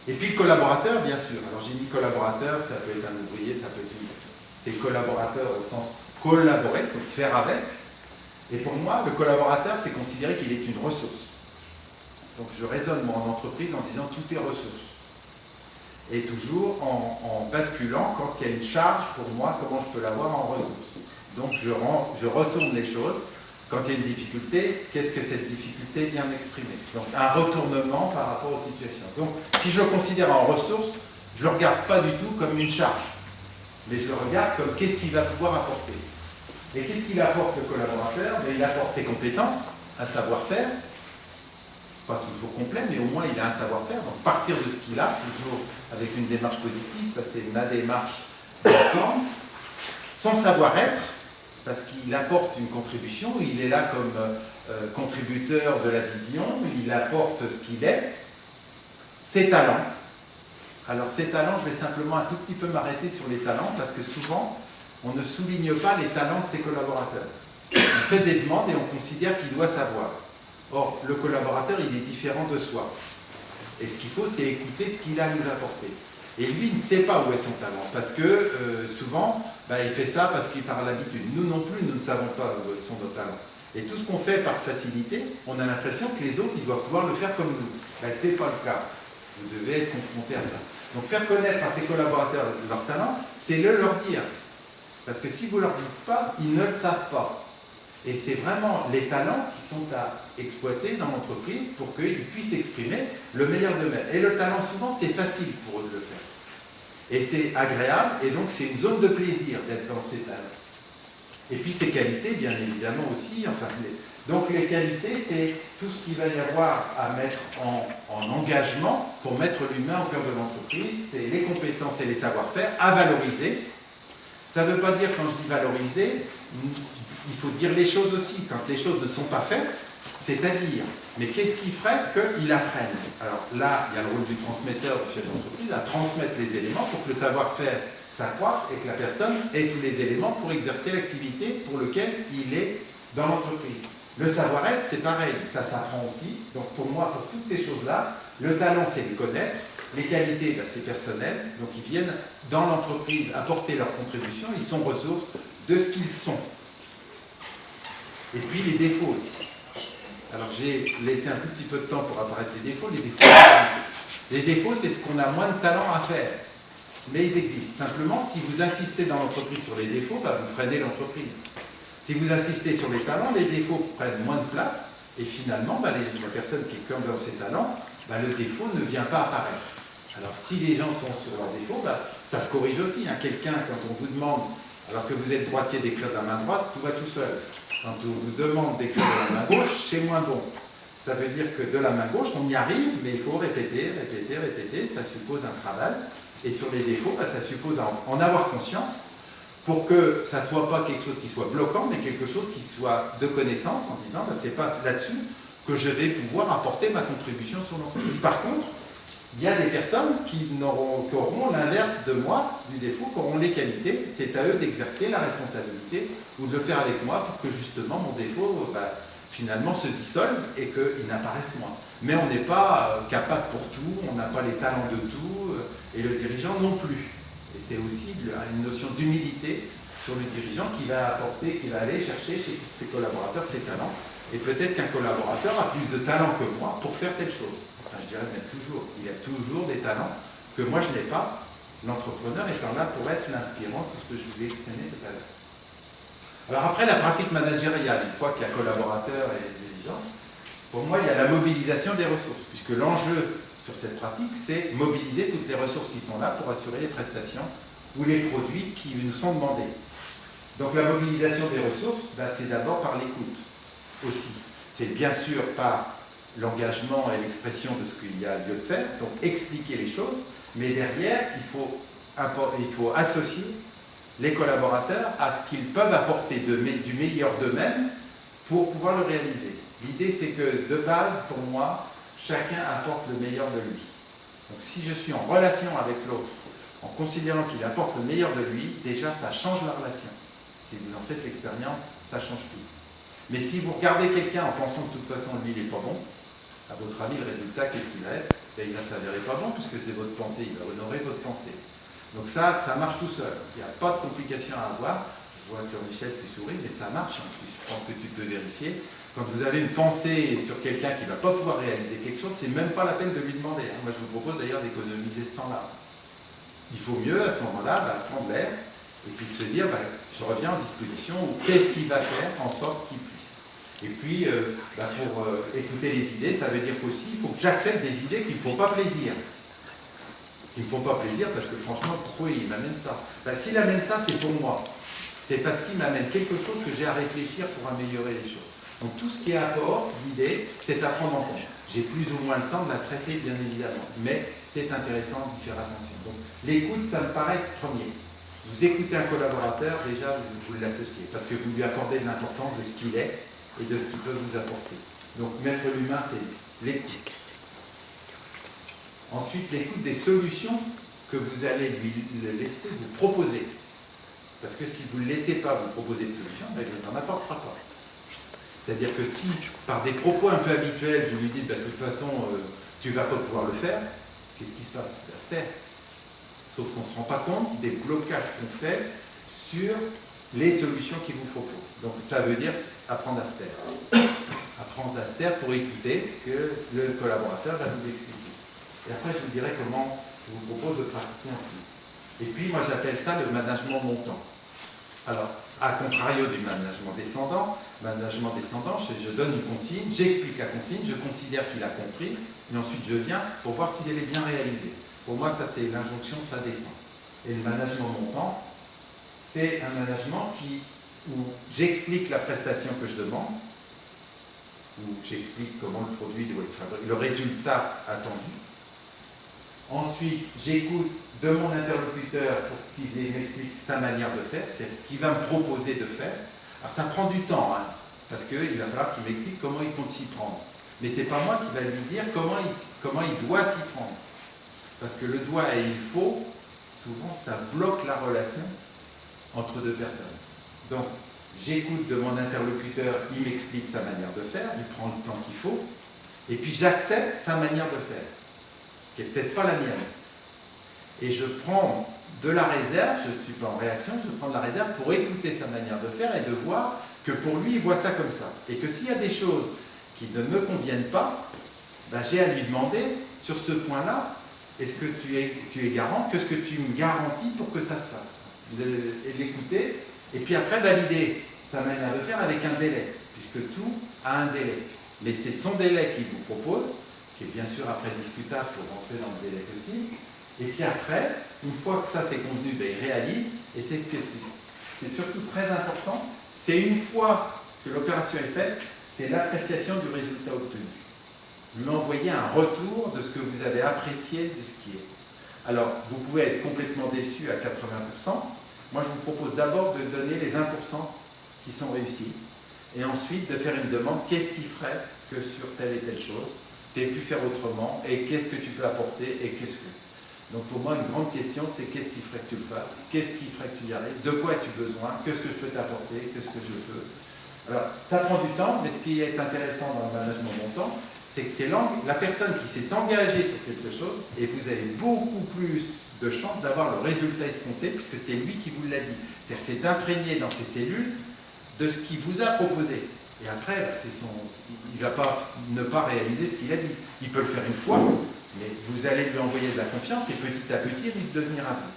Et puis le collaborateur, bien sûr. Alors j'ai mis collaborateur, ça peut être un ouvrier, ça peut être c'est collaborateur au sens collaborer, donc faire avec. Et pour moi, le collaborateur, c'est considérer qu'il est une ressource. Donc je raisonne moi en entreprise en disant tout est ressource. Et toujours en basculant, quand il y a une charge pour moi, comment je peux l'avoir en ressource. Donc je retourne les choses. Quand il y a une difficulté, qu'est-ce que cette difficulté vient m'exprimer? Donc un retournement par rapport aux situations. Donc si je le considère en ressource, je ne le regarde pas du tout comme une charge, mais je le regarde comme qu'est-ce qu'il va pouvoir apporter. Et qu'est-ce qu'il apporte le collaborateur? Il apporte ses compétences, un savoir-faire, pas toujours complet, mais au moins il a un savoir-faire. Donc partir de ce qu'il a, toujours avec une démarche positive, ça c'est ma démarche d'ensemble. Son savoir-être, parce qu'il apporte une contribution, il est là comme contributeur de la vision, il apporte ce qu'il est. Ses talents. Alors ces talents, je vais simplement un tout petit peu m'arrêter sur les talents, parce que souvent, on ne souligne pas les talents de ses collaborateurs. On fait des demandes et on considère qu'il doit savoir. Or, le collaborateur, il est différent de soi. Et ce qu'il faut, c'est écouter ce qu'il a à nous apporter. Et lui, il ne sait pas où est son talent, parce que souvent, il fait ça parce qu'il par l'habitude. Nous non plus, nous ne savons pas où sont nos talents. Et tout ce qu'on fait par facilité, on a l'impression que les autres, ils doivent pouvoir le faire comme nous. Ce n'est pas le cas. Vous devez être confronté à ça. Donc faire connaître à ses collaborateurs leurs talents, c'est leur dire. Parce que si vous ne leur dites pas, ils ne le savent pas. Et c'est vraiment les talents qui sont à exploiter dans l'entreprise pour qu'ils puissent exprimer le meilleur d'eux-mêmes. Et le talent, souvent, c'est facile pour eux de le faire. Et c'est agréable, et donc c'est une zone de plaisir d'être dans ces talents. Et puis ses qualités, bien évidemment aussi. Donc les qualités, c'est tout ce qu'il va y avoir à mettre en engagement pour mettre l'humain au cœur de l'entreprise. C'est les compétences et les savoir-faire à valoriser. Ça ne veut pas dire, quand je dis valoriser, il faut dire les choses aussi. Quand les choses ne sont pas faites, c'est-à-dire, mais qu'est-ce qui ferait qu'ils apprennent? Alors là, il y a le rôle du transmetteur, du chef d'entreprise, à transmettre les éléments pour que le savoir-faire s'accroisse et que la personne ait tous les éléments pour exercer l'activité pour laquelle il est dans l'entreprise. Le savoir-être, c'est pareil, ça s'apprend aussi. Donc pour moi, pour toutes ces choses-là, le talent, c'est de connaître. Les qualités, c'est personnel. Donc ils viennent dans l'entreprise apporter leur contribution. Ils sont ressources de ce qu'ils sont. Et puis les défauts aussi. Alors j'ai laissé un tout petit peu de temps pour apparaître les défauts. Les défauts, c'est ce qu'on a moins de talent à faire. Mais ils existent. Simplement, si vous insistez dans l'entreprise sur les défauts, vous freinez l'entreprise. Si vous insistez sur les talents, les défauts prennent moins de place. Et finalement, la personne qui est comme dans ses talents, le défaut ne vient pas apparaître. Alors si les gens sont sur leurs défauts, ça se corrige aussi. Quelqu'un, quand on vous demande, alors que vous êtes droitier, d'écrire de la main droite, tout va tout seul. Quand on vous demande d'écrire de la main gauche, c'est moins bon. Ça veut dire que de la main gauche, on y arrive, mais il faut répéter, répéter, répéter. Ça suppose un travail. Et sur les défauts, ça suppose en avoir conscience pour que ça ne soit pas quelque chose qui soit bloquant, mais quelque chose qui soit de connaissance en disant c'est pas là-dessus que je vais pouvoir apporter ma contribution sur l'entreprise. Par contre, il y a des personnes qui auront l'inverse de moi, du défaut, qui auront les qualités. C'est à eux d'exercer la responsabilité ou de le faire avec moi pour que justement mon défaut finalement se dissolve et qu'il n'apparaisse moins. Mais on n'est pas capable pour tout, on n'a pas les talents de tout, et le dirigeant non plus. Et c'est aussi une notion d'humilité sur le dirigeant qui va apporter, qui va aller chercher chez ses collaborateurs ses talents. Et peut-être qu'un collaborateur a plus de talent que moi pour faire telle chose. Enfin, je dirais même toujours, il y a toujours des talents que moi je n'ai pas, l'entrepreneur étant là pour être l'inspirant, tout ce que je vous ai exprimé tout à l'heure. Alors après, la pratique managériale, une fois qu'il y a collaborateur et dirigeant, pour moi, il y a la mobilisation des ressources, puisque l'enjeu sur cette pratique, c'est mobiliser toutes les ressources qui sont là pour assurer les prestations ou les produits qui nous sont demandés. Donc la mobilisation des ressources, c'est d'abord par l'écoute aussi. C'est bien sûr par l'engagement et l'expression de ce qu'il y a lieu de faire, donc expliquer les choses, mais derrière, il faut associer les collaborateurs à ce qu'ils peuvent apporter du meilleur d'eux-mêmes pour pouvoir le réaliser. L'idée, c'est que de base, pour moi, chacun apporte le meilleur de lui. Donc si je suis en relation avec l'autre, en considérant qu'il apporte le meilleur de lui, déjà ça change la relation. Si vous en faites l'expérience, ça change tout. Mais si vous regardez quelqu'un en pensant que de toute façon lui il n'est pas bon, À votre avis, le résultat, qu'est-ce qu'il va être? Ben, il va s'avérer pas bon, puisque c'est votre pensée, il va honorer votre pensée. Donc ça marche tout seul. Il n'y a pas de complications à avoir. Je vois que Michel, tu souris, mais ça marche en plus. Je pense que tu peux vérifier. Quand vous avez une pensée sur quelqu'un qui ne va pas pouvoir réaliser quelque chose, c'est même pas la peine de lui demander. Moi, je vous propose d'ailleurs d'économiser ce temps-là. Il faut mieux, à ce moment-là, prendre l'air et puis de se dire, je reviens en disposition, qu'est-ce qu'il va faire en sorte qu'il puisse. Et puis, pour écouter les idées, ça veut dire qu'aussi, il faut que j'accepte des idées qui ne me font pas plaisir. Qui ne me font pas plaisir parce que franchement, pourquoi il m'amène ça? S'il amène ça, c'est pour moi. C'est parce qu'il m'amène quelque chose que j'ai à réfléchir pour améliorer les choses. Donc tout ce qui est apport, l'idée, c'est à prendre en compte. J'ai plus ou moins le temps de la traiter, bien évidemment, mais c'est intéressant d'y faire attention. Donc l'écoute, ça me paraît premier. Vous écoutez un collaborateur, déjà, vous l'associez, parce que vous lui accordez de l'importance de ce qu'il est et de ce qu'il peut vous apporter. Donc mettre l'humain, c'est l'écoute. Ensuite, l'écoute des solutions que vous allez lui laisser vous proposer. Parce que si vous ne le laissez pas vous proposer de solutions, il ne vous en apportera pas. C'est-à-dire que si, par des propos un peu habituels, vous lui dites, de toute façon, tu ne vas pas pouvoir le faire, qu'est-ce qui se passe? Il va se taire. Sauf qu'on ne se rend pas compte des blocages qu'on fait sur les solutions qu'il vous propose. Donc ça veut dire apprendre à se taire. Apprendre à se taire pour écouter ce que le collaborateur va vous expliquer. Et après, je vous dirai comment je vous propose de pratiquer ensuite. Et puis, moi, j'appelle ça le management montant. Alors, à contrario du management descendant, je donne une consigne, j'explique la consigne, je considère qu'il a compris, et ensuite je viens pour voir si elle est bien réalisée. Pour moi, ça c'est l'injonction, ça descend. Et le management montant, c'est un management où j'explique la prestation que je demande, où j'explique comment le produit doit être fabriqué, le résultat attendu. Ensuite, j'écoute de mon interlocuteur pour qu'il m'explique sa manière de faire, c'est ce qu'il va me proposer de faire. Alors ça prend du temps, parce qu'il va falloir qu'il m'explique comment il compte s'y prendre. Mais ce n'est pas moi qui va lui dire comment il doit s'y prendre. Parce que le doit et il faut, souvent ça bloque la relation entre deux personnes. Donc, j'écoute de mon interlocuteur, il m'explique sa manière de faire, il prend le temps qu'il faut, et puis j'accepte sa manière de faire, qui n'est peut-être pas la mienne. Et je prends de la réserve, je ne suis pas en réaction, je prends de la réserve pour écouter sa manière de faire et de voir que pour lui, il voit ça comme ça. Et que s'il y a des choses qui ne me conviennent pas, j'ai à lui demander, sur ce point-là, est-ce que tu es garant, qu'est-ce que tu me garantis pour que ça se fasse? Et l'écouter, et puis après valider sa manière de faire avec un délai, puisque tout a un délai. Mais c'est son délai qu'il vous propose, qui est bien sûr après discutable pour rentrer dans le délai aussi. Et puis après, une fois que ça c'est convenu, il réalise, et c'est surtout très important, c'est une fois que l'opération est faite, c'est l'appréciation du résultat obtenu. Lui envoyer un retour de ce que vous avez apprécié de ce qui est. Alors, vous pouvez être complètement déçu à 80%. Moi, je vous propose d'abord de donner les 20% qui sont réussis, et ensuite de faire une demande, qu'est-ce qui ferait que sur telle et telle chose, tu aies pu faire autrement, et qu'est-ce que tu peux apporter, et qu'est-ce que... Donc pour moi, une grande question, c'est qu'est-ce qui ferait que tu le fasses? Qu'est-ce qui ferait que tu y arrives? De quoi as-tu besoin? Qu'est-ce que je peux t'apporter? Qu'est-ce que je peux? Alors, ça prend du temps, mais ce qui est intéressant dans le management montant, c'est que c'est la personne qui s'est engagée sur quelque chose, et vous avez beaucoup plus de chances d'avoir le résultat escompté, puisque c'est lui qui vous l'a dit. C'est-à-dire c'est imprégné dans ses cellules de ce qu'il vous a proposé. Et après, il ne va pas ne pas réaliser ce qu'il a dit. Il peut le faire une fois, mais vous allez lui envoyer de la confiance et petit à petit, il risque de venir à vous.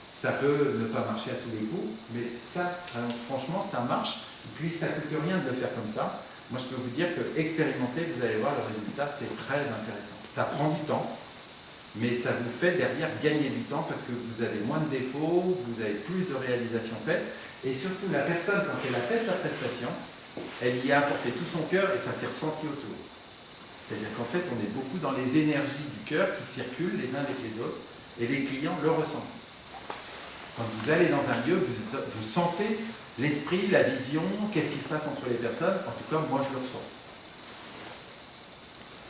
Ça peut ne pas marcher à tous les coups, mais ça, franchement, ça marche. Et puis, ça ne coûte rien de le faire comme ça. Moi, je peux vous dire que expérimenter, vous allez voir, le résultat, c'est très intéressant. Ça prend du temps, mais ça vous fait derrière gagner du temps parce que vous avez moins de défauts, vous avez plus de réalisations faites. Et surtout, la personne, quand elle a fait la prestation, elle y a apporté tout son cœur et ça s'est ressenti autour. C'est-à-dire qu'en fait, on est beaucoup dans les énergies du cœur qui circulent les uns avec les autres, et les clients le ressentent. Quand vous allez dans un lieu, vous sentez l'esprit, la vision, qu'est-ce qui se passe entre les personnes. En tout cas, moi, je le ressens.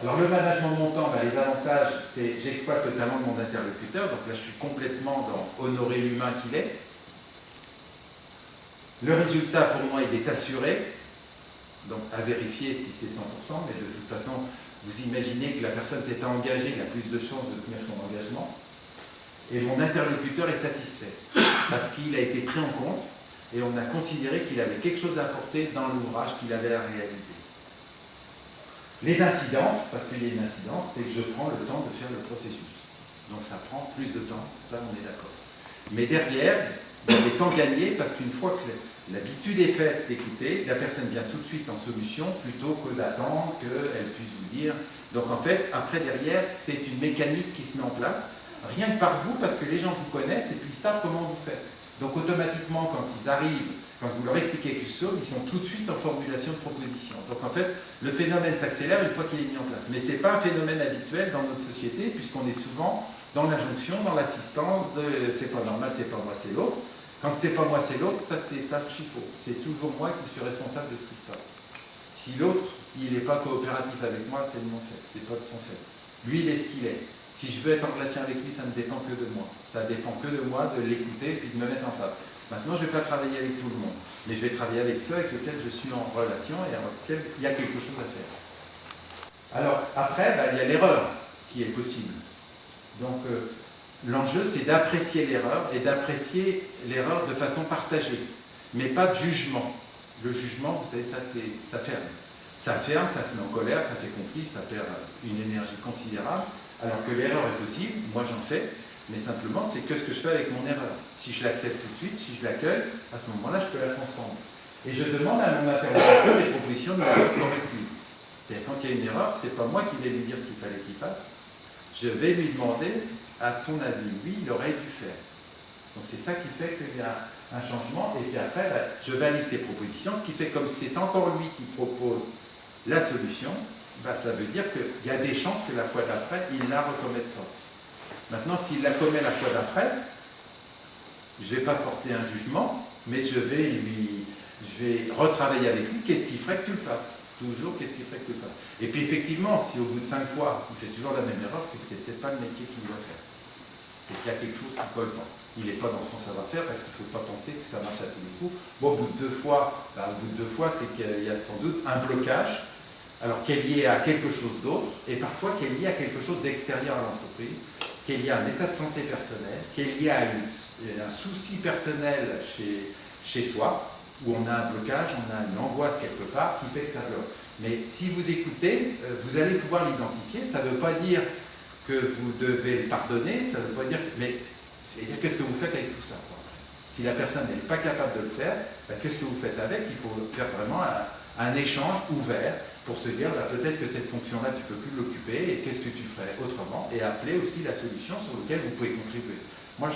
Alors, le management montant, les avantages, c'est j'exploite le talent de mon interlocuteur, donc là, je suis complètement dans honorer l'humain qu'il est. Le résultat, pour moi, il est assuré. Donc à vérifier si c'est 100%, mais de toute façon, vous imaginez que la personne s'est engagée, il a plus de chances de tenir son engagement. Et mon interlocuteur est satisfait, parce qu'il a été pris en compte, et on a considéré qu'il avait quelque chose à apporter dans l'ouvrage qu'il avait à réaliser. Les incidences, parce qu'il y a une incidence, c'est que je prends le temps de faire le processus. Donc ça prend plus de temps, ça on est d'accord. Mais derrière, il y a des temps gagnés, parce qu'une fois que l'habitude est faite d'écouter, la personne vient tout de suite en solution, plutôt que d'attendre qu'elle puisse vous dire. Donc en fait, après derrière, c'est une mécanique qui se met en place, rien que par vous, parce que les gens vous connaissent et puis ils savent comment vous faites. Donc automatiquement, quand ils arrivent, quand vous leur expliquez quelque chose, ils sont tout de suite en formulation de proposition. Donc en fait, le phénomène s'accélère une fois qu'il est mis en place. Mais ce n'est pas un phénomène habituel dans notre société, puisqu'on est souvent dans l'injonction, dans l'assistance de c'est pas normal, c'est pas moi, c'est l'autre. Quand c'est pas moi, c'est l'autre, ça c'est archi faux. C'est toujours moi qui suis responsable de ce qui se passe. Si l'autre, il n'est pas coopératif avec moi, c'est de mon fait, c'est pas de son fait. Lui, il est ce qu'il est. Si je veux être en relation avec lui, ça ne dépend que de moi. Ça dépend que de moi, de l'écouter et de me mettre en face. Maintenant, je ne vais pas travailler avec tout le monde, mais je vais travailler avec ceux avec lesquels je suis en relation et avec lesquels il y a quelque chose à faire. Alors, après, il y a l'erreur qui est possible. Donc, l'enjeu, c'est d'apprécier l'erreur et d'apprécier l'erreur de façon partagée, mais pas de jugement. Le jugement, vous savez, ça ferme. Ça ferme, ça se met en colère, ça fait conflit, ça perd une énergie considérable. Alors que l'erreur est possible, moi j'en fais, mais simplement c'est que ce que je fais avec mon erreur. Si je l'accepte tout de suite, si je l'accueille, à ce moment-là je peux la transformer. Et je demande à mon interlocuteur des propositions de correctives. C'est-à-dire quand il y a une erreur, c'est pas moi qui vais lui dire ce qu'il fallait qu'il fasse, je vais lui demander à son avis. Lui, il aurait dû faire. Donc c'est ça qui fait qu'il y a un changement, et puis après, je valide ses propositions, ce qui fait comme c'est encore lui qui propose la solution, ça veut dire qu'il y a des chances que la fois d'après, il la recommette pas. Maintenant, s'il la commet la fois d'après, je ne vais pas porter un jugement, mais je vais retravailler avec lui, qu'est-ce qui ferait que tu le fasses? Toujours, qu'est-ce qui ferait que tu le fasses? Et puis effectivement, si au bout de 5 fois, il fait toujours la même erreur, c'est que c'est peut-être pas le métier qu'il doit faire. C'est qu'il y a quelque chose qui ne colle pas. Il n'est pas dans son savoir-faire parce qu'il ne faut pas penser que ça marche à tous les coups. Bon, au bout de 2 fois, c'est qu'il y a sans doute un blocage, alors qui est lié à quelque chose d'autre, et parfois qui est lié à quelque chose d'extérieur à l'entreprise, qui est lié à un état de santé personnel, qui est lié à un souci personnel chez soi, où on a un blocage, on a une angoisse quelque part qui fait que ça bloque. Mais si vous écoutez, vous allez pouvoir l'identifier. Ça ne veut pas dire que vous devez pardonner, ça ne veut pas dire... Mais ça veut dire qu'est-ce que vous faites avec tout ça, quoi. Si la personne n'est pas capable de le faire, qu'est-ce que vous faites avec? Il faut faire vraiment un échange ouvert pour se dire peut-être que cette fonction-là, tu ne peux plus l'occuper, et qu'est-ce que tu ferais autrement? Et appeler aussi la solution sur laquelle vous pouvez contribuer. Moi,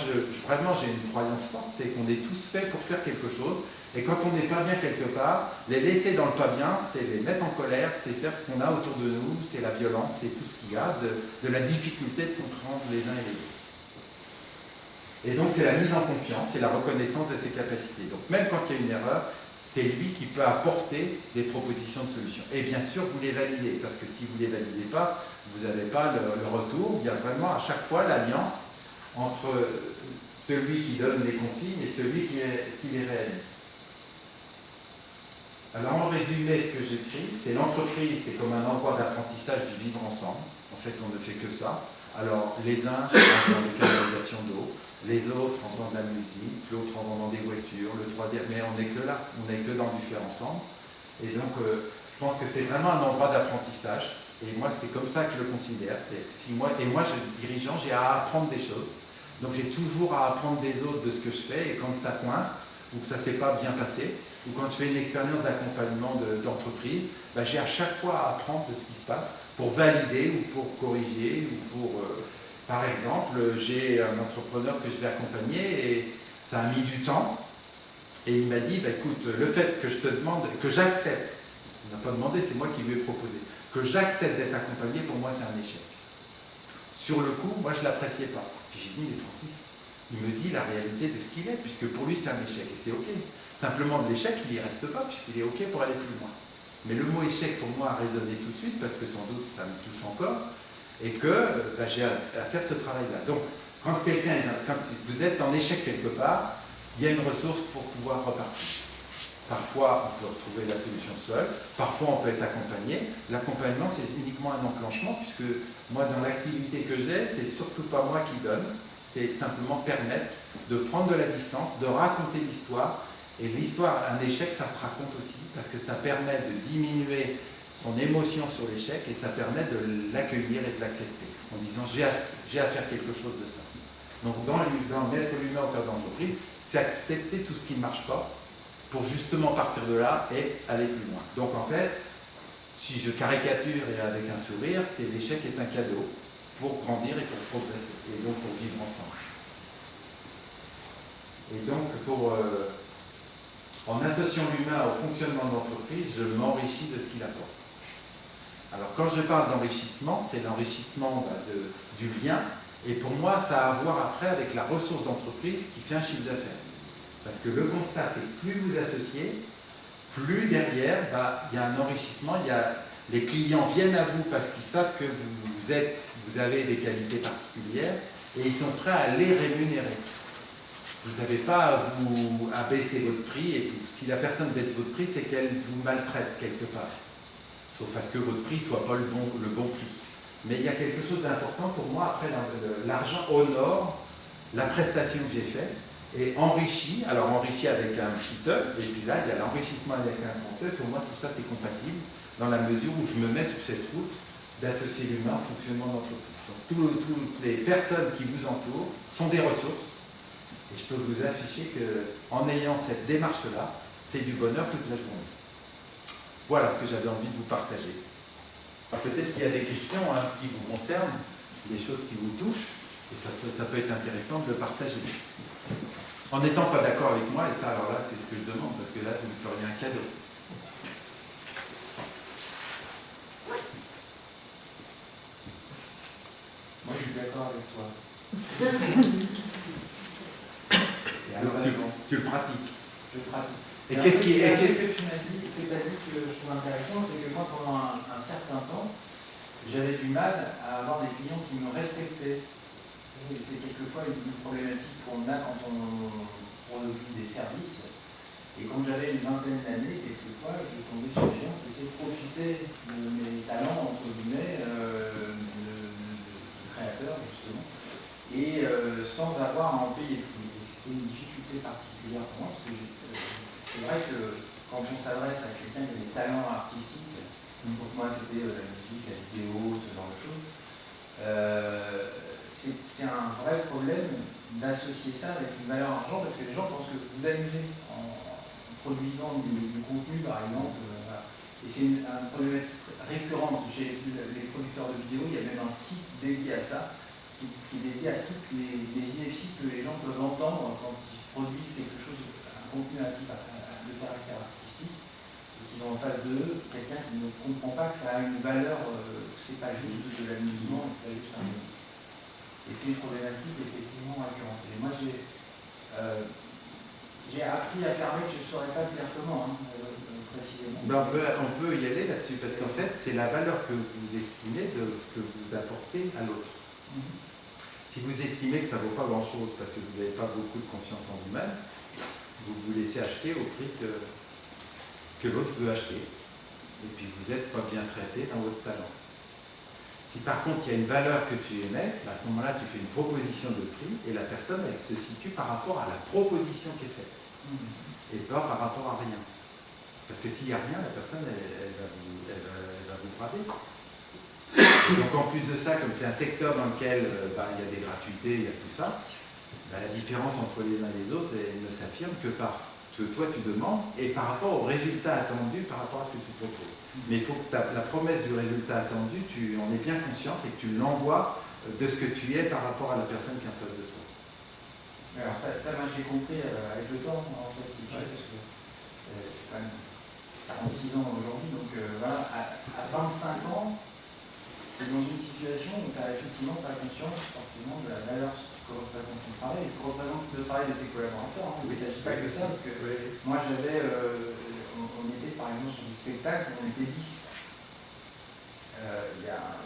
vraiment, j'ai une croyance forte, c'est qu'on est tous faits pour faire quelque chose, et quand on n'est pas bien quelque part, les laisser dans le pas bien, c'est les mettre en colère, c'est faire ce qu'on a autour de nous, c'est la violence, c'est tout ce qu'il y a, de la difficulté de comprendre les uns et les autres. Et donc, c'est la mise en confiance, c'est la reconnaissance de ses capacités. Donc, même quand il y a une erreur, c'est lui qui peut apporter des propositions de solutions. Et bien sûr, vous les validez, parce que si vous ne les validez pas, vous n'avez pas le retour. Il y a vraiment à chaque fois l'alliance entre celui qui donne les consignes et celui qui les réalise. Alors en résumé, ce que j'écris, c'est l'entreprise, c'est comme un endroit d'apprentissage du vivre ensemble. En fait, on ne fait que ça. Alors les uns en faisant des canalisations d'eau, les autres en faisant de la musique, l'autre en vendant des voitures, le troisième, mais on n'est que là, on n'est que dans du faire ensemble. Et donc, je pense que c'est vraiment un endroit d'apprentissage. Et moi, c'est comme ça que je le considère. Et moi, je suis dirigeant, j'ai à apprendre des choses. Donc, j'ai toujours à apprendre des autres de ce que je fais. Et quand ça coince, ou que ça ne s'est pas bien passé, ou quand je fais une expérience d'accompagnement d'entreprise, j'ai à chaque fois à apprendre de ce qui se passe pour valider ou pour corriger ou pour... Par exemple, j'ai un entrepreneur que je vais accompagner et ça a mis du temps. Et il m'a dit, écoute, le fait que je te demande, que j'accepte, il n'a pas demandé, c'est moi qui lui ai proposé, que j'accepte d'être accompagné, pour moi c'est un échec. Sur le coup, moi je ne l'appréciais pas. Puis j'ai dit, mais Francis, il me dit la réalité de ce qu'il est, puisque pour lui c'est un échec. Et c'est OK. Simplement de l'échec, il n'y reste pas, puisqu'il est OK pour aller plus loin. Mais le mot échec pour moi a résonné tout de suite, parce que sans doute ça me touche encore. Et que j'ai à faire ce travail-là. Donc, quand vous êtes en échec quelque part, il y a une ressource pour pouvoir repartir. Parfois, on peut retrouver la solution seule, parfois on peut être accompagné. L'accompagnement, c'est uniquement un enclenchement, puisque moi, dans l'activité que j'ai, c'est surtout pas moi qui donne, c'est simplement permettre de prendre de la distance, de raconter l'histoire. Et l'histoire, un échec, ça se raconte aussi, parce que ça permet de diminuer son émotion sur l'échec et ça permet de l'accueillir et de l'accepter, en disant j'ai à faire quelque chose de ça. Donc dans mettre l'humain au cœur de l'entreprise, c'est accepter tout ce qui ne marche pas, pour justement partir de là et aller plus loin. Donc en fait, si je caricature et avec un sourire, c'est l'échec est un cadeau pour grandir et pour progresser, et donc pour vivre ensemble. Et donc, en associant l'humain au fonctionnement de l'entreprise, je m'enrichis de ce qu'il apporte. Alors quand je parle d'enrichissement, c'est l'enrichissement du lien, et pour moi, ça a à voir après avec la ressource d'entreprise qui fait un chiffre d'affaires. Parce que le constat, c'est que plus vous associez, plus derrière, il y a un enrichissement, les clients viennent à vous parce qu'ils savent que vous avez des qualités particulières et ils sont prêts à les rémunérer. Vous n'avez pas à baisser votre prix et tout. Si la personne baisse votre prix, c'est qu'elle vous maltraite quelque part. Sauf à ce que votre prix ne soit pas le bon prix. Mais il y a quelque chose d'important pour moi, après l'argent honore la prestation que j'ai faite et enrichit, alors enrichit avec un petit E, et puis là il y a l'enrichissement avec un grand E, pour moi tout ça c'est compatible dans la mesure où je me mets sur cette route d'associer l'humain au fonctionnement d'entreprise. Donc toutes les personnes qui vous entourent sont des ressources, et je peux vous afficher qu'en ayant cette démarche-là, c'est du bonheur toute la journée. Voilà ce que j'avais envie de vous partager. Peut-être qu'il y a des questions qui vous concernent, des choses qui vous touchent, et ça peut être intéressant de le partager. En n'étant pas d'accord avec moi, et ça alors là c'est ce que je demande, parce que là vous me feriez un cadeau. Moi je suis d'accord avec toi. Et alors tu le pratiques. Je le pratique. Et qu'est-ce qui est... que tu m'as dit, que je trouve intéressant, c'est que moi pendant un certain temps, j'avais du mal à avoir des clients qui me respectaient. C'est quelquefois une problématique qu'on a quand on produit des services. Et quand j'avais une vingtaine d'années, quelquefois, je tombais sur des gens qui essayaient de profiter de mes talents, entre guillemets, de créateur, justement, et sans avoir à en payer le prix. Et c'était une difficulté particulière pour moi, parce que c'est vrai que quand on s'adresse à quelqu'un qui a des talents artistiques, pour moi c'était la musique, la vidéo, ce genre de choses, c'est un vrai problème d'associer ça avec une valeur argent, parce que les gens pensent que vous amusez en produisant du contenu, par exemple. Voilà. Et c'est une problématique récurrente. Chez les producteurs de vidéos, il y a même un site dédié à ça, qui est dédié à toutes les inepties que les gens peuvent entendre quand ils produisent quelque chose, un contenu de caractère artistique, et qu'ils ont en face d'eux quelqu'un qui ne comprend pas que ça a une valeur, c'est pas juste de l'amusement, c'est pas juste un amusement. Et c'est une problématique effectivement récurrente. Et moi j'ai appris à faire avec, je ne saurais pas dire comment, précisément. Ben on peut y aller là-dessus, parce qu'en fait, c'est la valeur que vous estimez de ce que vous apportez à l'autre. Si vous estimez que ça ne vaut pas grand-chose parce que vous n'avez pas beaucoup de confiance en vous-même, vous vous laissez acheter au prix que l'autre veut acheter. Et puis vous n'êtes pas bien traité dans votre talent. Si par contre il y a une valeur que tu émets, à ce moment-là tu fais une proposition de prix et la personne elle se situe par rapport à la proposition qui est faite et pas par rapport à rien. Parce que s'il n'y a rien, la personne elle va vous braver. Et donc en plus de ça, comme c'est un secteur dans lequel il y a des gratuités, il y a tout ça, la différence entre les uns et les autres elle ne s'affirme que parce que toi tu demandes et par rapport au résultat attendu par rapport à ce que tu proposes. Mais il faut que la promesse du résultat attendu, tu en aies bien conscience et que tu l'envoies de ce que tu es par rapport à la personne qui est en face de toi. Alors ça moi j'ai compris avec le temps, en fait, parce que c'est quand même 46 ans aujourd'hui, donc voilà, à 25 ans, tu es dans une situation où tu n'as effectivement pas conscience forcément de la valeur que représente ton travail, et que représente le travail de tes collaborateurs. Il ne s'agit pas que ça, parce que moi j'avais... on était par exemple sur des spectacles où on était 10. Il y a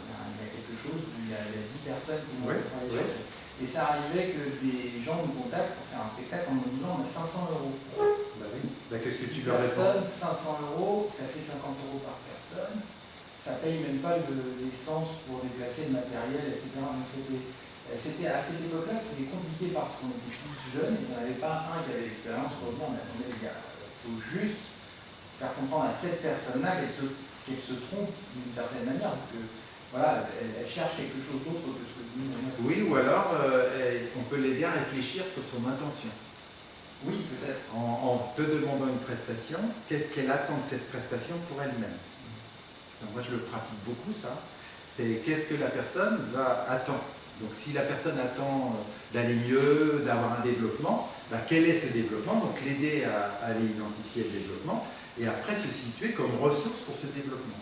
quelque chose, il y a 10 personnes qui vont travailler sur ça. Et ça arrivait que des gens nous contactent pour faire un spectacle en nous disant on a 500 euros. Bah oui. Bah, qu'est-ce que tu Une leur réponds? personne, 500 euros, ça fait 50 euros par personne. Ça paye même pas l'essence pour déplacer le matériel, etc. Donc c'était à cette époque-là, c'était compliqué parce qu'on était tous jeunes et il n'y en avait pas un qui avait l'expérience pour dire on attendait les gars, il faut juste faire comprendre à cette personne-là qu'elle se trompe d'une certaine manière parce que voilà, elle cherche quelque chose d'autre que ce que nous. Oui, ou alors on peut l'aider à réfléchir sur son intention. Oui, peut-être. En te demandant une prestation, qu'est-ce qu'elle attend de cette prestation pour elle-même? Donc moi je le pratique beaucoup ça. C'est qu'est-ce que la personne va attendre. Donc si la personne attend d'aller mieux, d'avoir un développement, bah, quel est ce développement? Donc l'aider à aller identifier le développement et après se situer comme ressource pour ce développement.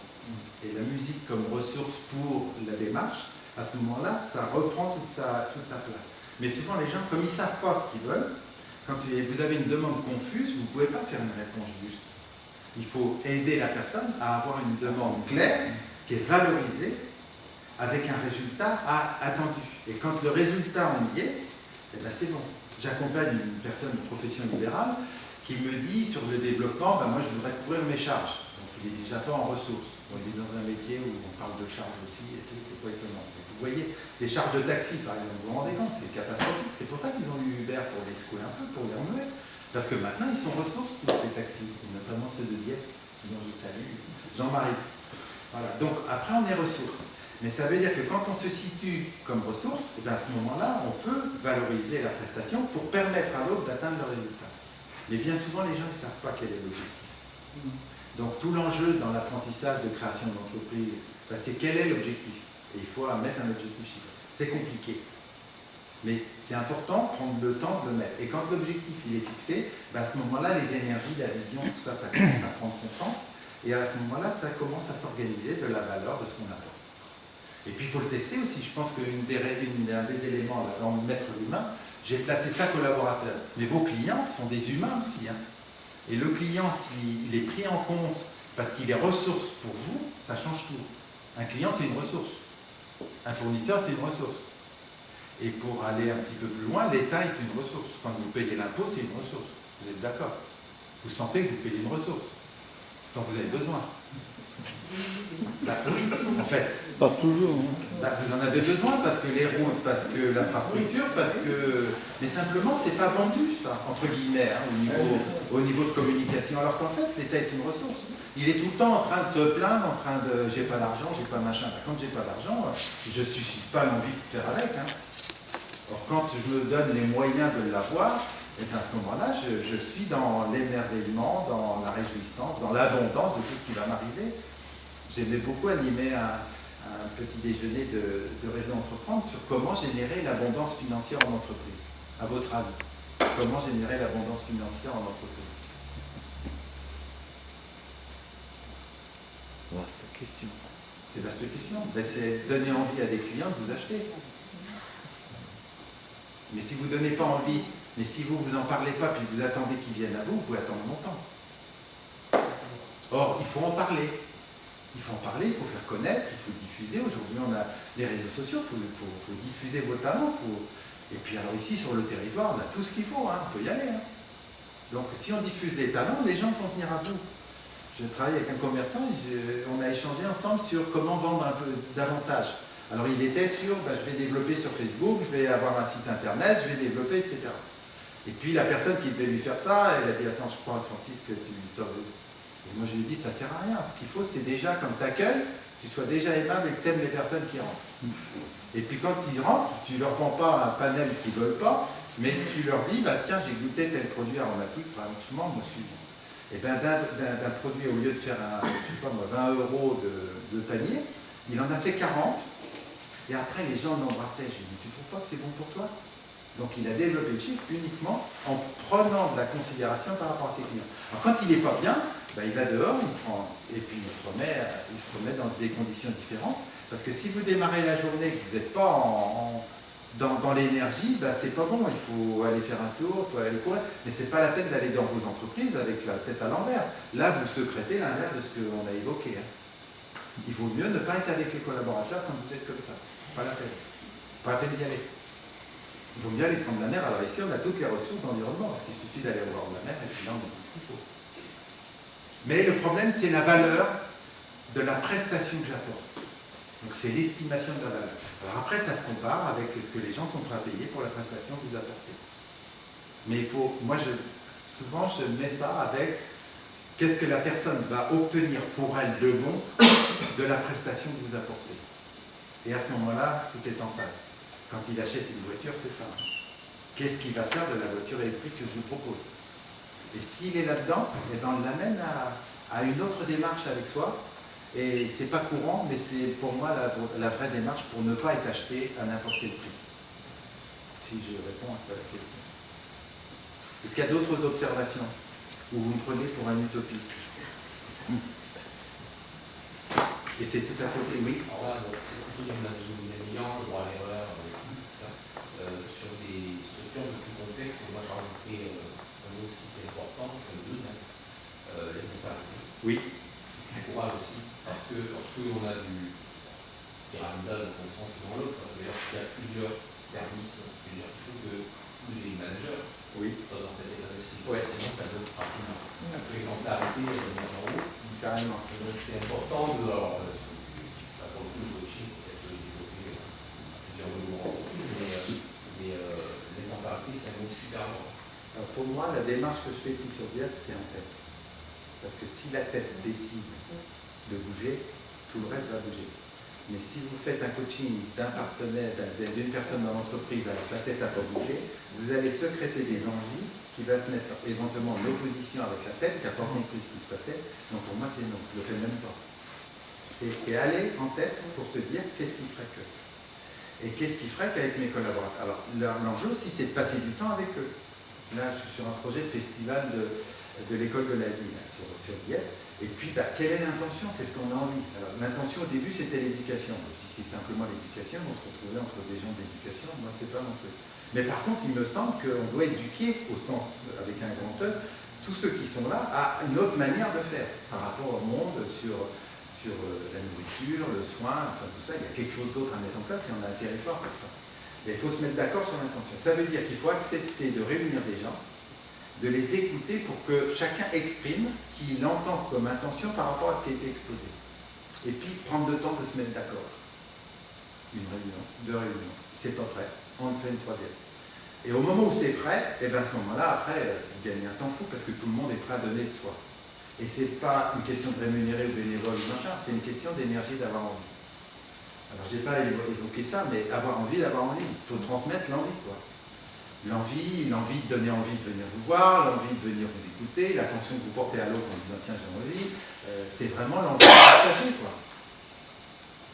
Et la musique comme ressource pour la démarche, à ce moment-là, ça reprend toute sa place. Mais souvent, les gens, comme ils ne savent pas ce qu'ils veulent, quand vous avez une demande confuse, vous ne pouvez pas faire une réponse juste. Il faut aider la personne à avoir une demande claire, qui est valorisée, avec un résultat attendu. Et quand le résultat, on y est, eh ben c'est bon. J'accompagne une personne de profession libérale qui me dit sur le développement, ben moi je voudrais couvrir mes charges. Donc il est déjà pas en ressources. Bon, il est dans un métier où on parle de charges aussi et tout, c'est pas étonnant. Vous voyez, les charges de taxi par exemple, vous vous rendez compte, c'est catastrophique. C'est pour ça qu'ils ont eu Uber pour les secouer un peu, pour les remuer. Parce que maintenant ils sont ressources tous les taxis, notamment ceux de Dieppe, dont je salue Jean-Marie. Voilà. Donc après on est ressources. Mais ça veut dire que quand on se situe comme ressource, et bien à ce moment-là, on peut valoriser la prestation pour permettre à l'autre d'atteindre le résultat. Mais bien souvent, les gens ne savent pas quel est l'objectif. Donc tout l'enjeu dans l'apprentissage de création d'entreprise, ben, c'est quel est l'objectif. Et il faut mettre un objectif chiffré. C'est compliqué. Mais c'est important de prendre le temps de le mettre. Et quand l'objectif il est fixé, ben, à ce moment-là, les énergies, la vision, tout ça, ça commence à prendre son sens. Et à ce moment-là, ça commence à s'organiser de la valeur de ce qu'on apporte. Et puis il faut le tester aussi. Je pense qu'un des éléments dans Maître l'humain, j'ai placé ça collaborateur. Mais vos clients sont des humains aussi. Hein. Et le client, s'il est pris en compte parce qu'il est ressource pour vous, ça change tout. Un client, c'est une ressource. Un fournisseur, c'est une ressource. Et pour aller un petit peu plus loin, l'État est une ressource. Quand vous payez l'impôt, c'est une ressource. Vous êtes d'accord? Vous sentez que vous payez une ressource dont vous avez besoin. Bah, oui, en fait. Pas toujours. Hein. Bah, vous en avez besoin parce que les routes, parce que l'infrastructure, parce que. Mais simplement, c'est pas vendu, ça, entre guillemets, hein, au niveau de communication. Alors qu'en fait, l'État est une ressource. Il est tout le temps en train de se plaindre, en train de j'ai pas d'argent, j'ai pas machin. Bah, quand j'ai pas d'argent, je suscite pas l'envie de faire avec. Hein. Or, quand je me donne les moyens de l'avoir, et à ce moment-là, je suis dans l'émerveillement, dans la réjouissance, dans l'abondance de tout ce qui va m'arriver. J'aimais beaucoup animer un petit déjeuner de Réseau Entreprendre sur comment générer l'abondance financière en entreprise. À votre avis, comment générer l'abondance financière en entreprise? Vaste question. C'est vaste question. Ben, c'est donner envie à des clients de vous acheter. Mais si vous ne donnez pas envie, mais si vous n'en parlez pas, puis vous attendez qu'ils viennent à vous, vous pouvez attendre longtemps. Or, il faut en parler. Il faut en parler, il faut faire connaître, il faut diffuser. Aujourd'hui, on a les réseaux sociaux, il faut diffuser vos talents. Et puis alors ici, sur le territoire, on a tout ce qu'il faut, hein, on peut y aller. Hein. Donc si on diffuse les talents, les gens vont venir à vous. Je travaille avec un commerçant, on a échangé ensemble sur comment vendre un peu davantage. Alors il était sur, je vais développer sur Facebook, je vais avoir un site internet, je vais développer, etc. Et puis la personne qui devait lui faire ça, elle a dit, attends, je crois, Francis, que tu t'en veux. Et moi je lui ai dit, ça ne sert à rien. Ce qu'il faut, c'est déjà, comme tu accueilles, tu sois déjà aimable et que tu aimes les personnes qui rentrent. Et puis quand ils rentrent, tu ne leur vends pas un panel qu'ils ne veulent pas, mais tu leur dis, tiens, j'ai goûté tel produit aromatique, franchement, je me suis... Et bien d'un produit, au lieu de faire je sais pas moi, 20 € de panier, il en a fait 40. Et après, les gens l'embrassaient. Je lui ai dit, tu ne trouves pas que c'est bon pour toi? Donc il a développé le chiffre uniquement en prenant de la considération par rapport à ses clients. Alors quand il n'est pas bien, il va dehors, il prend, et puis il se remet dans des conditions différentes. Parce que si vous démarrez la journée et que vous n'êtes pas dans l'énergie, c'est pas bon. Il faut aller faire un tour, il faut aller courir. Mais ce n'est pas la peine d'aller dans vos entreprises avec la tête à l'envers. Là, vous secrétez l'inverse de ce qu'on a évoqué. Hein. Il vaut mieux ne pas être avec les collaborateurs quand vous êtes comme ça. Pas la peine. Pas la peine d'y aller. il vaut mieux aller prendre la mer. Alors ici, on a toutes les ressources d'environnement, parce qu'il suffit d'aller voir la mer, et puis là, on a tout ce qu'il faut. Mais le problème, c'est la valeur de la prestation que j'apporte. Donc c'est l'estimation de la valeur. Alors après, ça se compare avec ce que les gens sont prêts à payer pour la prestation que vous apportez. Mais il faut, souvent, je mets ça avec qu'est-ce que la personne va obtenir pour elle de bon de la prestation que vous apportez. Et à ce moment-là, tout est en phase. Quand il achète une voiture, c'est ça. Qu'est-ce qu'il va faire de la voiture électrique que je vous propose? Et s'il est là-dedans, eh ben on l'amène à une autre démarche avec soi. Et c'est pas courant, mais c'est pour moi la vraie démarche pour ne pas être acheté à n'importe quel prix. Si je réponds à la question. Est-ce qu'il y a d'autres observations où vous me prenez pour un utopique? Et c'est tout à fait oui. Alors là, c'est plutôt du management gagnant, le droit à l'erreur, etc. Sur des structures de plus complexes, on va rajouter un autre site important, deux même, les épargnes. Oui. Du courage aussi, parce que lorsque on a du pyramidal dans un sens ou dans l'autre, d'ailleurs, il y a plusieurs services, plusieurs choses que les managers, oui, dans cet état d'esprit, ouais. sinon ça donne rapidement. L'exemplarité est de mettre en haut. Carrément. Donc c'est important de, alors, pour le coup, le coaching peut-être développer plusieurs niveaux en entreprise, mais l'exemplarité, c'est un mot super important. Alors pour moi, la démarche que je fais ici sur Dieppe, c'est en tête. Parce que si la tête décide de bouger, tout le reste va bouger. Mais si vous faites un coaching d'un partenaire, d'une personne dans l'entreprise avec la tête à pas bouger, vous allez secréter des envies qui va se mettre éventuellement en opposition avec la tête, qui n'a pas compris ce qui se passait. Donc pour moi, c'est non, je ne le fais même pas. C'est aller en tête pour se dire qu'est-ce qui ferait que. Et qu'est-ce qui ferait qu'avec mes collaborateurs. Alors l'enjeu aussi, c'est de passer du temps avec eux. Là, je suis sur un projet de festival de l'école de la vie, là, sur Dieppe. Et puis, quelle est l'intention? Qu'est-ce qu'on a envie? Alors, l'intention au début, c'était l'éducation. Je dis, c'est simplement l'éducation, on se retrouvait entre des gens d'éducation, moi, c'est pas mon truc. Mais par contre, il me semble qu'on doit éduquer, au sens, avec un grand E, tous ceux qui sont là, à une autre manière de faire, par rapport au monde, sur la nourriture, le soin, enfin tout ça, il y a quelque chose d'autre à mettre en place et on a un territoire pour ça. Mais il faut se mettre d'accord sur l'intention. Ça veut dire qu'il faut accepter de réunir des gens, de les écouter pour que chacun exprime ce qu'il entend comme intention par rapport à ce qui a été exposé. Et puis prendre le temps de se mettre d'accord. Une réunion, deux réunions. C'est pas prêt, on en fait une troisième. Et au moment où c'est prêt, et bien à ce moment-là, après, vous gagnez un temps fou parce que tout le monde est prêt à donner de soi. Et c'est pas une question de rémunérer ou bénévole ou machin, c'est une question d'énergie, d'avoir envie. Alors je n'ai pas évoqué ça, mais avoir envie d'avoir envie. Il faut transmettre l'envie, quoi. L'envie de donner envie de venir vous voir, l'envie de venir vous écouter, l'attention que vous portez à l'autre en disant tiens j'ai envie, c'est vraiment l'envie de partager, quoi.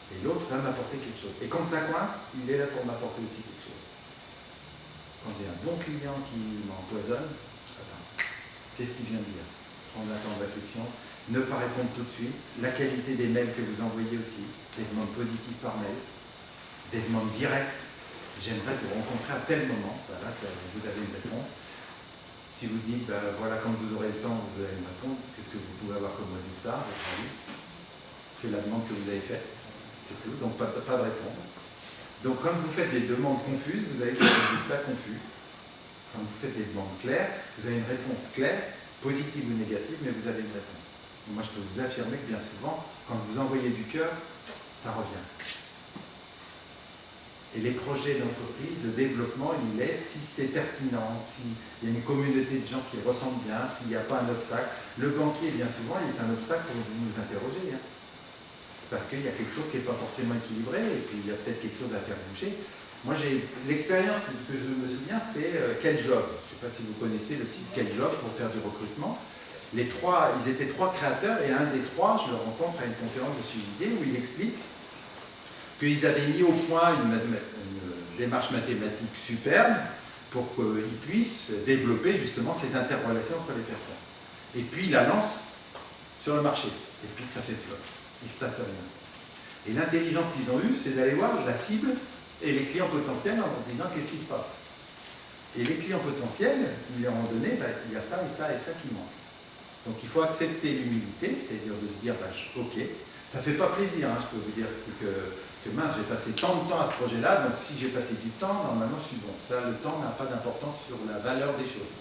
Et l'autre va m'apporter quelque chose. Et quand ça coince, il est là pour m'apporter aussi quelque chose. Quand j'ai un bon client qui m'empoisonne, attends, qu'est-ce qu'il vient de dire? Prendre un temps de réflexion, ne pas répondre tout de suite, la qualité des mails que vous envoyez aussi, des demandes positives par mail, des demandes directes. J'aimerais vous rencontrer à tel moment, voilà, vous avez une réponse. Si vous dites, voilà, quand vous aurez le temps, vous allez me répondre, qu'est-ce que vous pouvez avoir comme résultat, votre avis? C'est la demande que vous avez faite, c'est tout, donc pas de réponse. Donc quand vous faites des demandes confuses, vous avez des résultats confus. Quand vous faites des demandes claires, vous avez une réponse claire, positive ou négative, mais vous avez une réponse. Et moi, je peux vous affirmer que bien souvent, quand vous envoyez du cœur, ça revient. Et les projets d'entreprise, le développement, il est, si c'est pertinent, s'il y a une communauté de gens qui ressemblent bien, s'il n'y a pas un obstacle. Le banquier, bien souvent, il est un obstacle pour vous nous interroger. Hein. Parce qu'il y a quelque chose qui n'est pas forcément équilibré, et puis il y a peut-être quelque chose à faire bouger. Moi, l'expérience que je me souviens, c'est Quel Job. Je ne sais pas si vous connaissez le site Quel Job pour faire du recrutement. Ils étaient 3 créateurs, et un des 3, je le rencontre à une conférence de CJD où il explique qu'ils avaient mis au point une démarche mathématique superbe pour qu'ils puissent développer justement ces interrelations entre les personnes. Et puis ils la lancent sur le marché. Et puis ça fait flop. Il ne se passe rien. Et l'intelligence qu'ils ont eue, c'est d'aller voir la cible et les clients potentiels en leur disant qu'est-ce qui se passe. Et les clients potentiels, ils leur ont donné, il y a ça et ça et ça qui manque. Donc il faut accepter l'humilité, c'est-à-dire de se dire, ok, ça ne fait pas plaisir, hein, je peux vous dire, c'est que Que mince, j'ai passé tant de temps à ce projet-là, donc si j'ai passé du temps, normalement je suis bon. Ça, le temps n'a pas d'importance sur la valeur des choses.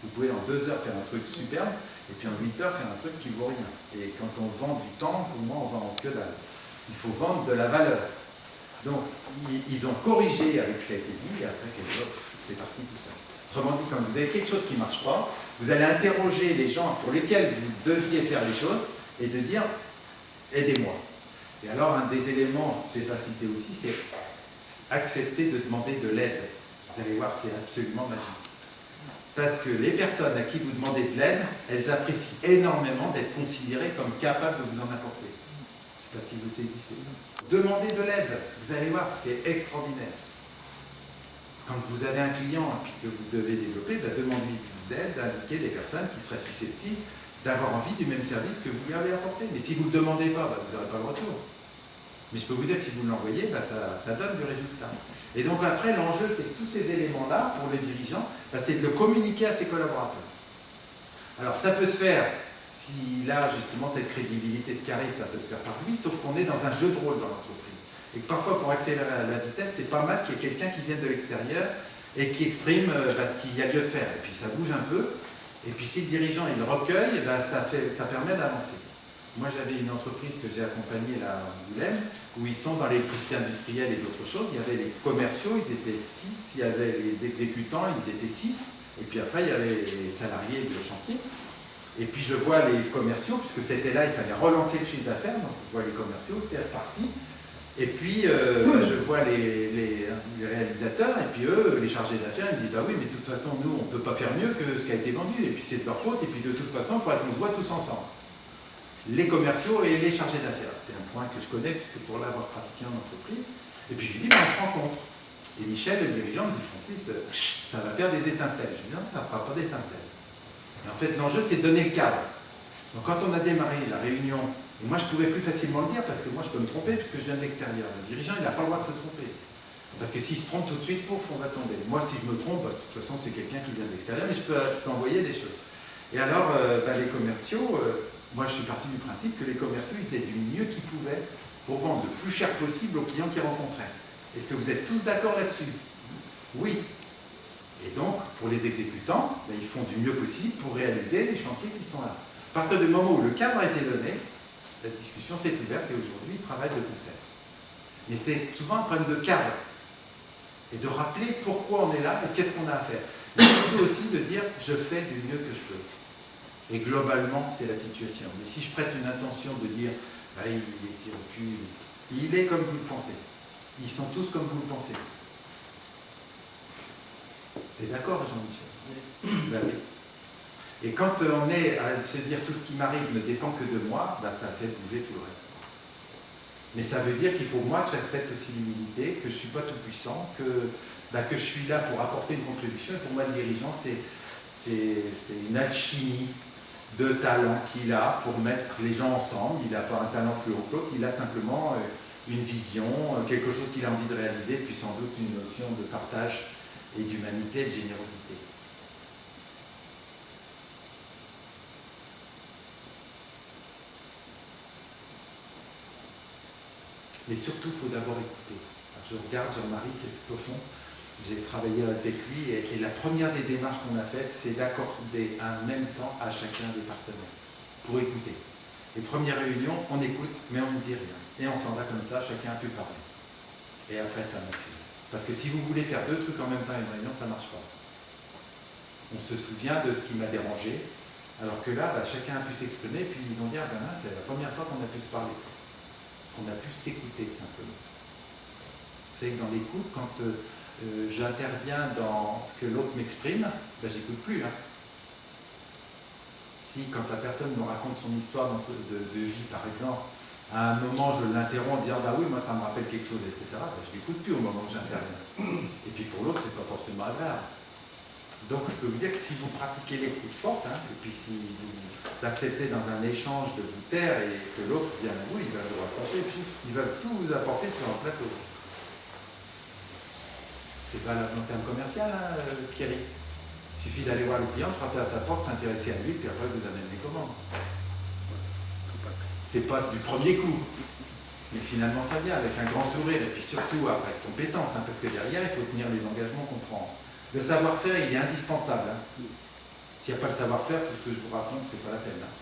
Vous pouvez en 2 heures faire un truc superbe, et puis en 8 heures faire un truc qui vaut rien. Et quand on vend du temps, pour moi, on vend en que dalle. Il faut vendre de la valeur. Donc, ils ont corrigé avec ce qui a été dit, et après, c'est parti tout ça. Autrement dit, quand vous avez quelque chose qui ne marche pas, vous allez interroger les gens pour lesquels vous deviez faire les choses, et de dire, aidez-moi. Et alors, un des éléments que je n'ai pas cité aussi, c'est accepter de demander de l'aide. Vous allez voir, c'est absolument magique. Parce que les personnes à qui vous demandez de l'aide, elles apprécient énormément d'être considérées comme capables de vous en apporter. Je ne sais pas si vous saisissez ça. Demandez de l'aide, vous allez voir, c'est extraordinaire. Quand vous avez un client et que vous devez développer, demandez d'aide, d'indiquer des personnes qui seraient susceptibles d'avoir envie du même service que vous lui avez apporté. Mais si vous ne le demandez pas, vous n'aurez pas le retour. Mais je peux vous dire que si vous l'envoyez, ça donne du résultat. Et donc après, l'enjeu, c'est que tous ces éléments-là, pour le dirigeant, c'est de le communiquer à ses collaborateurs. Alors ça peut se faire, s'il a justement cette crédibilité, ce qui arrive, ça peut se faire par lui, sauf qu'on est dans un jeu de rôle dans l'entreprise. Et que parfois, pour accélérer la vitesse, c'est pas mal qu'il y ait quelqu'un qui vienne de l'extérieur et qui exprime ce qu'il y a lieu de faire. Et puis ça bouge un peu. Et puis si le dirigeant il le recueille, ça permet d'avancer. Moi j'avais une entreprise que j'ai accompagnée là à Angoulême, où ils sont dans l'électricité industrielle et d'autres choses. Il y avait les commerciaux, ils étaient 6, il y avait les exécutants, ils étaient 6, et puis après il y avait les salariés de chantier. Et puis je vois les commerciaux, puisque c'était là, il fallait relancer le chiffre d'affaires, donc je vois les commerciaux, c'est reparti. Et puis, je vois les réalisateurs, et puis eux, les chargés d'affaires, ils me disent « Bah oui, mais de toute façon, nous, on ne peut pas faire mieux que ce qui a été vendu, et puis c'est de leur faute, et puis de toute façon, il faudra qu'on se voit tous ensemble. » Les commerciaux et les chargés d'affaires, c'est un point que je connais, puisque pour l'avoir pratiqué en entreprise. Et puis je lui dis « On se rencontre. » Et Michel, le dirigeant, me dit « Francis, ça va faire des étincelles. » Je lui dis « Non, ça ne fera pas d'étincelles. » Et en fait, l'enjeu, c'est de donner le cadre. Donc quand on a démarré la réunion, et moi je pouvais plus facilement le dire parce que moi je peux me tromper puisque je viens de l'extérieur. Le dirigeant il n'a pas le droit de se tromper. Parce que s'il se trompe tout de suite, pouf, on va tomber. Moi si je me trompe, de toute façon c'est quelqu'un qui vient de l'extérieur, mais je peux envoyer des choses. Et alors les commerciaux, moi je suis parti du principe que les commerciaux ils faisaient du mieux qu'ils pouvaient pour vendre le plus cher possible aux clients qu'ils rencontraient. Est-ce que vous êtes tous d'accord là-dessus? Oui. Et donc pour les exécutants, ils font du mieux possible pour réaliser les chantiers qui sont là. À partir du moment où le cadre a été donné, la discussion s'est ouverte et aujourd'hui, ils travaillent de concert. Mais c'est souvent un problème de cadre. Et de rappeler pourquoi on est là et qu'est-ce qu'on a à faire. Mais surtout aussi de dire, je fais du mieux que je peux. Et globalement, c'est la situation. Mais si je prête une intention de dire, il est tiré au cul, il est comme vous le pensez. Ils sont tous comme vous le pensez. T'es d'accord, Jean-Michel? Ben oui. Et quand on est à se dire tout ce qui m'arrive ne dépend que de moi, ça fait bouger tout le reste. Mais ça veut dire qu'il faut moi que j'accepte aussi l'humilité, que je ne suis pas tout puissant, que je suis là pour apporter une contribution. Et pour moi, le dirigeant, c'est une alchimie de talent qu'il a pour mettre les gens ensemble. Il n'a pas un talent plus haut que l'autre, il a simplement une vision, quelque chose qu'il a envie de réaliser, puis sans doute une notion de partage et d'humanité et de générosité. Mais surtout, il faut d'abord écouter. Alors, je regarde Jean-Marie qui est tout au fond. J'ai travaillé avec lui et la première des démarches qu'on a faites, c'est d'accorder un même temps à chacun des partenaires pour écouter. Les premières réunions, on écoute, mais on ne dit rien. Et on s'en va comme ça, chacun a pu parler. Et après, ça n'a plus. Parce que si vous voulez faire 2 trucs en même temps à une réunion, ça ne marche pas. On se souvient de ce qui m'a dérangé, alors que là, chacun a pu s'exprimer, puis ils ont dit, c'est la première fois qu'on a pu se parler. On a pu s'écouter simplement. Vous savez que dans l'écoute, quand j'interviens dans ce que l'autre m'exprime, j'écoute plus. Si quand la personne me raconte son histoire de vie, par exemple, à un moment je l'interromps en disant oui, moi ça me rappelle quelque chose, etc., je l'écoute plus au moment où j'interviens. Et puis pour l'autre, c'est pas forcément agréable. Donc je peux vous dire que si vous pratiquez l'écoute forte, et puis si vous acceptez dans un échange de vous taire et que l'autre vient à vous, il va vous raconter tout, il va tout vous apporter sur un plateau. C'est pas en termes commercial, Thierry. Il suffit d'aller voir le client, frapper à sa porte, s'intéresser à lui, puis après vous amenez les commandes. C'est pas du premier coup. Mais finalement, ça vient avec un grand sourire et puis surtout avec compétence, hein, parce que derrière, il faut tenir les engagements qu'on prend. Le savoir-faire, il est indispensable. Hein. S'il n'y a pas de savoir-faire, tout ce que je vous raconte, c'est pas la peine. Hein.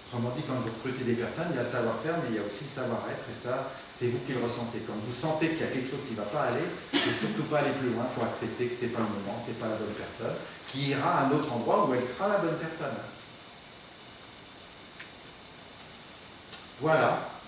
Autrement dit, quand vous recrutez des personnes, il y a le savoir-faire, mais il y a aussi le savoir-être, et ça, c'est vous qui le ressentez. Quand vous sentez qu'il y a quelque chose qui ne va pas aller, il ne faut surtout pas aller plus loin, il faut accepter que ce n'est pas le moment, ce n'est pas la bonne personne, qui ira à un autre endroit où elle sera la bonne personne. Voilà.